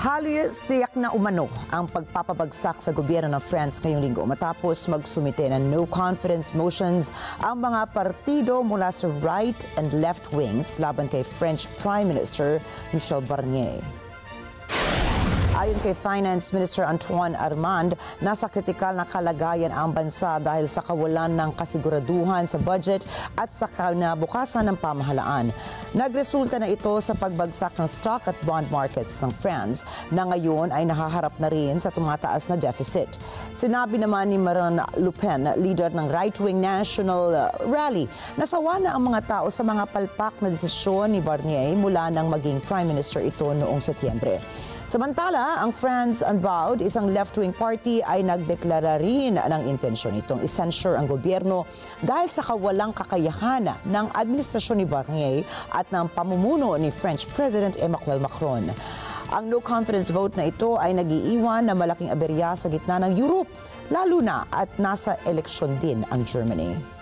Halos tiyak na umano ang pagpapabagsak sa gobyerno ng France ngayong linggo matapos magsumite ng no confidence motions ang mga partido mula sa right and left wings laban kay French Prime Minister Michel Barnier. Ayon kay Finance Minister Antoine Armand, nasa kritikal na kalagayan ang bansa dahil sa kawalan ng kasiguraduhan sa budget at sa kinabukasan ng pamahalaan. Nagresulta na ito sa pagbagsak ng stock at bond markets ng France na ngayon ay nahaharap na rin sa tumataas na deficit. Sinabi naman ni Marine Le Pen, leader ng right-wing National Rally, nasawa na ang mga tao sa mga palpak na desisyon ni Barnier mula nang maging Prime Minister ito noong Setyembre. Samantala, ang France Unbowed, isang left-wing party, ay nagdeklara rin ng intensyon itong isensure ang gobyerno dahil sa kawalang kakayahan ng administrasyon ni Barnier at ng pamumuno ni French President Emmanuel Macron. Ang no-confidence vote na ito ay nag-iiwan na malaking aberya sa gitna ng Europe, lalo na at nasa eleksyon din ang Germany.